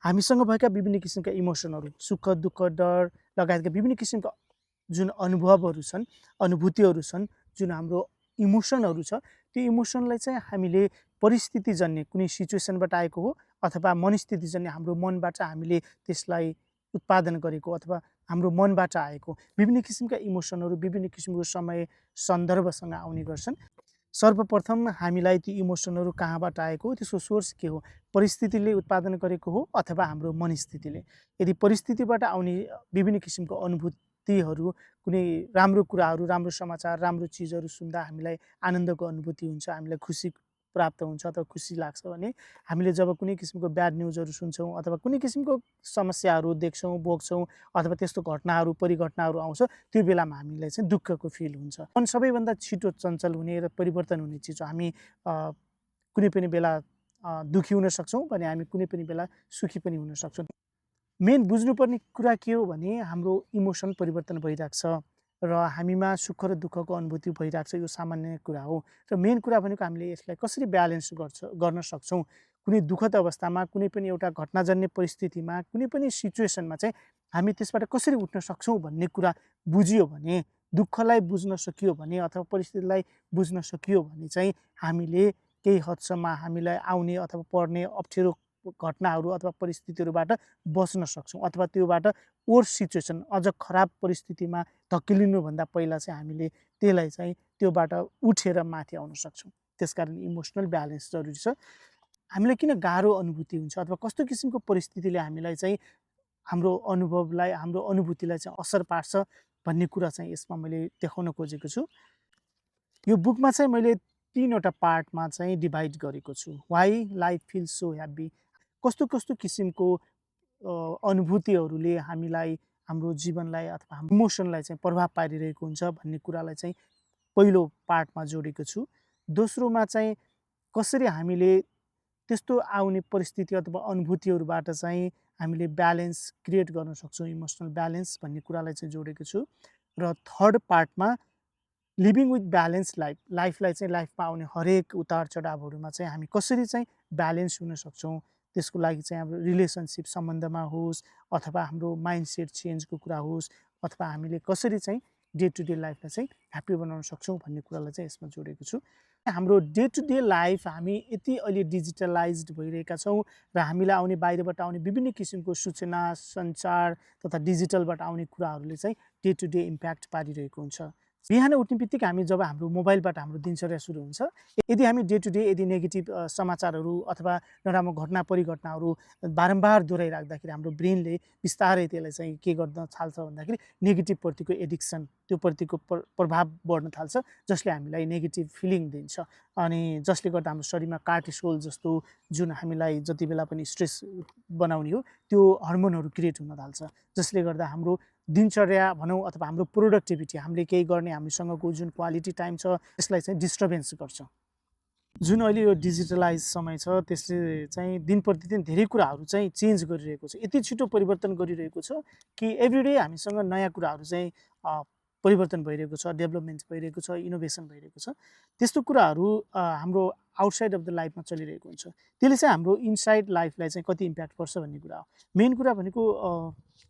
हामीसँग भएका विभिन्न किसिमका इमोसनहरू, सुख, दुःख, डर लगायतका विभिन्न किसिमका जुन अनुभवहरू छन्, अनुभूतिहरू छन्, जुन हाम्रो इमोसनहरू छ, त्यो इमोसनलाई चाहिँ हामीले परिस्थितिजन्य कुनै सिचुएसनबाट आएको हो अथवा मनस्थितिजन्य हाम्रो मनबाट हामीले त्यसलाई उत्पादन गरेको अथवा हाम्रो मनबाट आएको विभिन्न किसिमका इमोसनहरू विभिन्न किसिमको समय सन्दर्भसँग आउने गर्छन्। सर्वप्रथम हामीलाई ती इमोसनहरू कहाँबाट आएको हो, त्यसको सोर्स के हो? परिस्थितिले उत्पादन गरेको हो अथवा हाम्रो मनस्थितिले? यदि परिस्थितिबाट आउने विभिन्न किसिमको अनुभूतिहरू, कुनै राम्रो कुराहरू, राम्रो समाचार, राम्रो चिजहरू सुन्दा हामीलाई आनन्दको अनुभूति हुन्छ, हामीलाई खुसी प्राप्त हुन्छ अथवा खुसी लाग्छ भने हामीले जब कुनै किसिमको ब्याड न्युजहरू सुन्छौँ अथवा कुनै किसिमको समस्याहरू देख्छौँ, भोग्छौँ अथवा त्यस्तो घटनाहरू, परिघटनाहरू आउँछ, त्यो बेलामा हामीलाई चाहिँ दुःखको फिल हुन्छ। मन सबैभन्दा छिटो चञ्चल हुने र परिवर्तन हुने चिज हो। हामी कुनै पनि बेला दुःखी हुन सक्छौँ भने हामी कुनै पनि बेला सुखी पनि हुन सक्छौँ। मेन बुझ्नुपर्ने कुरा के हो भने हाम्रो इमोसन परिवर्तन भइरहेको छ र हामीमा सुख र दुःखको अनुभूति भइरहेको छ, यो सामान्य कुरा हो। र मेन कुरा भनेको हामीले यसलाई कसरी ब्यालेन्स गर्न सक्छौँ। कुनै दुःखद अवस्थामा, कुनै पनि एउटा घटनाजन्य परिस्थितिमा, कुनै पनि सिचुएसनमा चाहिँ हामी त्यसबाट कसरी उठ्न सक्छौँ भन्ने कुरा बुझियो भने, दुःखलाई बुझ्न सकियो भने अथवा परिस्थितिलाई बुझ्न सकियो भने चाहिँ हामीले केही हदसम्म हामीलाई आउने अथवा पर्ने अप्ठ्यारो घटनाहरू अथवा परिस्थितिहरूबाट बच्न सक्छौँ अथवा त्योबाट वर्स सिचुएसन, अझ खराब परिस्थितिमा धकेलिनुभन्दा पहिला चाहिँ हामीले त्यसलाई चाहिँ त्योबाट उठेर माथि आउन सक्छौँ। त्यसकारण इमोसनल ब्यालेन्स जरुरी छ। हामीलाई किन गाह्रो अनुभूति हुन्छ अथवा कस्तो किसिमको परिस्थितिले हामीलाई चाहिँ हाम्रो अनुभवलाई, हाम्रो अनुभूतिलाई चाहिँ असर पार्छ भन्ने कुरा चाहिँ यसमा मैले देखाउन खोजेको छु। यो बुकमा चाहिँ मैले 3 वटा पार्टमा चाहिँ डिभाइड गरेको छु। Why life feels so happy, कस्तो किसिमको अनुभूतिहरूले हामीलाई, हाम्रो जीवनलाई अथवा हाम्रो इमोसनलाई चाहिँ प्रभाव पारिरहेको हुन्छ भन्ने कुरालाई चाहिँ पहिलो पार्टमा जोडेको छु। दोस्रोमा चाहिँ कसरी हामीले त्यस्तो आउने परिस्थिति अथवा अनुभूतिहरूबाट चाहिँ हामीले ब्यालेन्स क्रिएट गर्न सक्छौँ, इमोसनल ब्यालेन्स भन्ने कुरालाई चाहिँ जोडेको छु। र थर्ड पार्टमा लिभिङ विथ ब्यालेन्स लाइफलाई चाहिँ लाइफमा आउने हरेक उतार चढावहरूमा चाहिँ हामी कसरी चाहिँ ब्यालेन्स हुन सक्छौँ, त्यसको लागि चाहिँ हाम्रो रिलेसनसिप सम्बन्धमा होस् अथवा हाम्रो माइन्डसेट चेन्जको कुरा होस् अथवा हामीले कसरी चाहिँ डे टु डे लाइफलाई चाहिँ ह्याप्पी बनाउन सक्छौँ भन्ने कुरालाई चाहिँ यसमा जोडेको छु। हाम्रो डे टु डे लाइफ हामी यति अहिले डिजिटलाइज्ड भइरहेका छौँ र हामीलाई आउने बाहिरबाट आउने विभिन्न किसिमको सूचना, सञ्चार तथा डिजिटलबाट आउने कुराहरूले चाहिँ डे टु डे इम्प्याक्ट पारिरहेको हुन्छ। बिहान उठ्ने बित्तिकै हामी जब हाम्रो मोबाइलबाट हाम्रो दिनचर्या सुरु हुन्छ, यदि हामी डे टु डे यदि नेगेटिभ समाचारहरू अथवा नराम्रो घटना परिघटनाहरू बारम्बार दोहोऱ्याइराख्दाखेरि हाम्रो ब्रेनले बिस्तारै त्यसलाई चाहिँ के गर्न थाल्छ भन्दाखेरि नेगेटिभप्रतिको एडिक्सन, त्योप्रतिको प्रभाव बढ्न थाल्छ, जसले हामीलाई नेगेटिभ फिलिङ दिन्छ अनि जसले गर्दा हाम्रो शरीरमा कार्टिसोल जस्तो जुन हामीलाई जति बेला पनि स्ट्रेस बनाउने हो त्यो हर्मोनहरू क्रिएट हुन थाल्छ, जसले गर्दा हाम्रो दिनचर्या भनौँ अथवा हाम्रो प्रोडक्टिभिटी, हामीले केही गर्ने हामीसँगको जुन क्वालिटी टाइम छ त्यसलाई चाहिँ डिस्टर्बेन्स गर्छ। जुन अहिले यो डिजिटलाइज समय छ त्यसले चाहिँ दिन प्रतिदिन धेरै कुराहरू चाहिँ चेन्ज गरिरहेको छ, यति छिटो परिवर्तन गरिरहेको छ कि एभ्रिडे हामीसँग नयाँ कुराहरू चाहिँ परिवर्तन भइरहेको छ, डेभलपमेन्ट भइरहेको छ, इनोभेसन भइरहेको छ। त्यस्तो कुराहरू हाम्रो आउटसाइड अफ द लाइफमा चलिरहेको हुन्छ, त्यसले चाहिँ हाम्रो इनसाइड लाइफलाई चाहिँ कति इम्प्याक्ट पर्छ भन्ने कुरा हो। मेन कुरा भनेको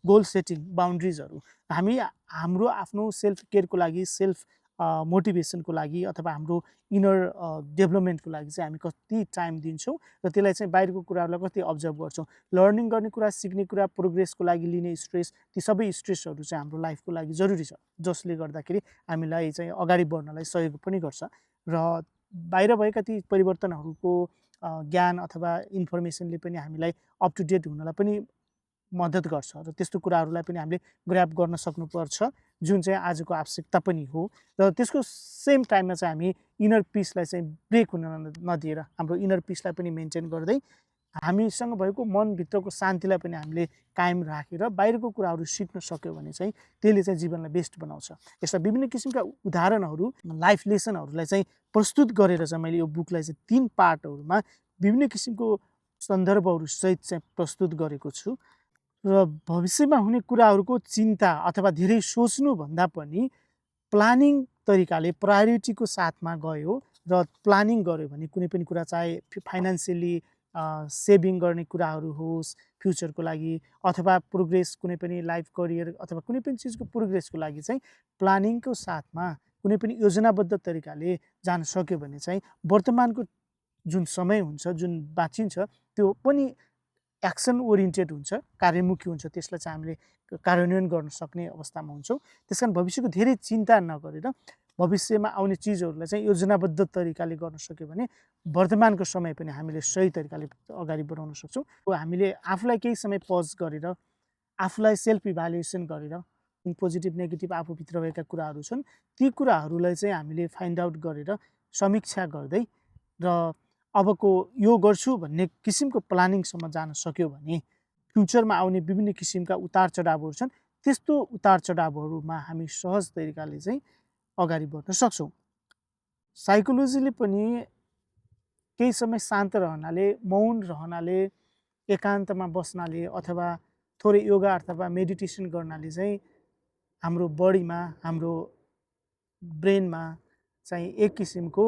गोल सेटिङ, बाउन्ड्रिजहरू। हामी हाम्रो आफ्नो सेल्फ केयरको लागि, सेल्फ मोटिभेसनको लागि अथवा हाम्रो इनर डेभलपमेन्टको लागि चाहिँ हामी कति टाइम दिन्छौँ र त्यसलाई चाहिँ बाहिरको कुराहरूलाई कति अब्जर्भ गर्छौँ। लर्निङ गर्ने कुरा, सिक्ने कुरा, प्रोग्रेसको लागि लिने स्ट्रेस, ती सबै स्ट्रेसहरू चाहिँ हाम्रो लाइफको लागि जरुरी छ, जसले गर्दाखेरि हामीलाई चाहिँ अगाडि बढ्नलाई सहयोग पनि गर्छ र बाहिर भएका ती परिवर्तनहरूको ज्ञान अथवा इन्फर्मेसनले पनि हामीलाई अप टु डेट हुनलाई पनि मद्दत गर्छ र त्यस्तो कुराहरूलाई पनि हामीले ग्र्याब गर्न सक्नुपर्छ, जुन चाहिँ आजको आवश्यकता पनि हो। र त्यसको सेम टाइममा चाहिँ हामी इनर पिसलाई चाहिँ ब्रेक हुन नदिएर हाम्रो इनर पिसलाई पनि मेन्टेन गर्दै हामीसँग भएको मनभित्रको शान्तिलाई पनि हामीले कायम राखेर बाहिरको कुराहरू सिक्न सक्यो भने चाहिँ त्यसले चाहिँ जीवनलाई बेस्ट बनाउँछ। यस्ता विभिन्न किसिमका उदाहरणहरू, लाइफ लेसनहरूलाई चाहिँ प्रस्तुत गरेर चाहिँ मैले यो बुकलाई चाहिँ 3 पार्टहरूमा विभिन्न किसिमको सन्दर्भहरू सहित चाहिँ प्रस्तुत गरेको छु र भविष्यमा हुने कुराहरूको चिन्ता अथवा धेरै सोच्नुभन्दा पनि प्लानिङ तरिकाले प्रायोरिटीको साथमा गयो र प्लानिङ गर्यो भने कुनै पनि कुरा चाहे फाइनान्सियली सेभिङ गर्ने कुराहरू होस् फ्युचरको लागि अथवा प्रोग्रेस कुनै पनि लाइफ करियर अथवा कुनै पनि चिजको प्रोग्रेसको लागि चाहिँ प्लानिङको साथमा कुनै पनि योजनाबद्ध तरिकाले जान सक्यो भने चाहिँ वर्तमानको जुन समय हुन्छ जुन बाँचिन्छ त्यो पनि एक्सन ओरिएन्टेड हुन्छ कार्यमुखी हुन्छ त्यसलाई चाहिँ हामीले कार्यान्वयन गर्न सक्ने अवस्थामा हुन्छौँ त्यस कारण भविष्यको धेरै चिन्ता नगरेर भविष्यमा आउने चिजहरूलाई चाहिँ योजनाबद्ध तरिकाले गर्न सक्यो भने वर्तमानको समय पनि हामीले सही तरिकाले अगाडि बढाउन सक्छौँ हामीले आफूलाई केही समय पज गरेर आफूलाई सेल्फ इभ्यालुएसन गरेर पोजिटिभ नेगेटिभ आफूभित्र भएका कुराहरू छन् ती कुराहरूलाई चाहिँ हामीले फाइन्ड आउट गरेर समीक्षा गर्दै र अबको यो गर्छु भन्ने किसिमको प्लानिङसम्म जान सक्यो भने फ्युचरमा आउने विभिन्न किसिमका उतार चढावहरू छन् त्यस्तो उतार चढावहरूमा हामी सहज तरिकाले चाहिँ अगाडि बढ्न सक्छौँ साइकोलोजीले पनि केही समय शान्त रहनाले मौन रहनाले एकान्तमा बस्नाले अथवा थोरै योगा अथवा मेडिटेसन गर्नाले चाहिँ हाम्रो बडीमा हाम्रो ब्रेनमा चाहिँ एक किसिमको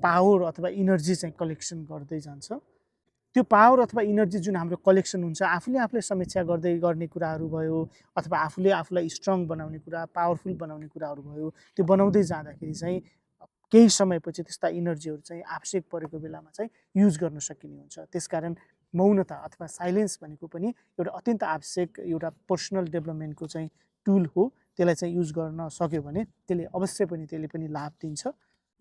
पावर अथवा इनर्जी चाहिँ कलेक्सन गर्दै जान्छ त्यो पावर अथवा इनर्जी जुन हाम्रो कलेक्सन हुन्छ आफूले आफूलाई समीक्षा गर्दै गर्ने कुराहरू भयो अथवा आफूले आफूलाई स्ट्रङ बनाउने कुरा पावरफुल बनाउने कुराहरू भयो त्यो बनाउँदै जाँदाखेरि चाहिँ केही समयपछि त्यस्ता इनर्जीहरू चाहिँ आवश्यक परेको बेलामा चाहिँ युज गर्न सकिने हुन्छ त्यसकारण मौनता अथवा साइलेन्स भनेको पनि एउटा अत्यन्त आवश्यक एउटा पर्सनल डेभलपमेन्टको चाहिँ टुल हो त्यसलाई चाहिँ युज गर्न सक्यो भने त्यसले अवश्य पनि त्यसले पनि लाभ दिन्छ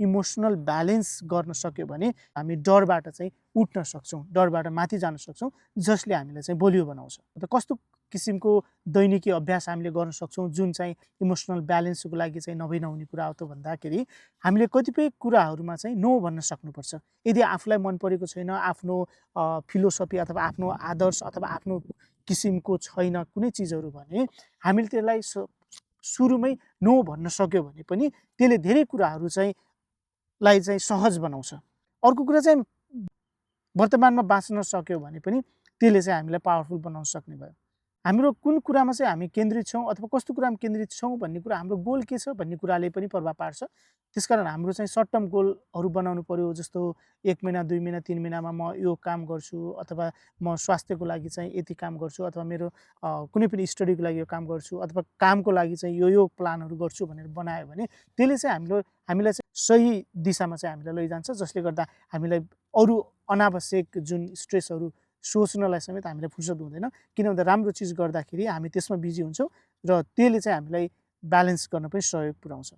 इमोसनल ब्यालेन्स गर्न सक्यो भने हामी डरबाट चाहिँ उठ्न सक्छौँ डरबाट माथि जान सक्छौँ जसले हामीलाई चाहिँ बलियो बनाउँछ त कस्तो किसिमको दैनिकी अभ्यास हामीले गर्न सक्छौँ जुन चाहिँ इमोसनल ब्यालेन्सको लागि चाहिँ नभई नहुने कुरा हो त भन्दाखेरि हामीले कतिपय कुराहरूमा चाहिँ नो भन्न सक्नुपर्छ यदि आफूलाई मन परेको छैन आफ्नो फिलोसफी अथवा आफ्नो आदर्श अथवा आफ्नो किसिमको छैन कुनै चिजहरू भने हामीले त्यसलाई सुरुमै नो भन्न सक्यो भने पनि त्यसले धेरै कुराहरू चाहिँ लाई चाहिँ सहज बनाउँछ अर्को कुरा चाहिँ वर्तमानमा बाँच्न सक्यो भने पनि त्यसले चाहिँ हामीलाई पावरफुल बनाउन सक्ने भयो हाम्रो कुन कुरामा चाहिँ हामी केन्द्रित छौँ अथवा कस्तो कुरामा केन्द्रित छौँ भन्ने कुरा हाम्रो गोल के छ भन्ने कुराले पनि प्रभाव पार्छ त्यसकारण हाम्रो चाहिँ सर्ट टर्म गोलहरू बनाउनु पर्यो जस्तो 1 महिना 2 महिना 3 महिनामा म यो काम गर्छु अथवा म स्वास्थ्यको लागि चाहिँ यति काम गर्छु अथवा मेरो कुनै पनि स्टडीको लागि यो काम गर्छु अथवा कामको लागि चाहिँ यो प्लानहरू गर्छु भनेर बनायो भने त्यसले चाहिँ हामीलाई चाहिँ सही दिशामा चाहिँ हामीलाई लैजान्छ जसले गर्दा हामीलाई अरू अनावश्यक जुन स्ट्रेसहरू सोच्नलाई समेत हामीलाई फुर्सद हुँदैन किन भन्दा राम्रो चिज गर्दाखेरि हामी त्यसमा बिजी हुन्छौँ र त्यसले चाहिँ हामीलाई ब्यालेन्स गर्न पनि सहयोग पुर्याउँछ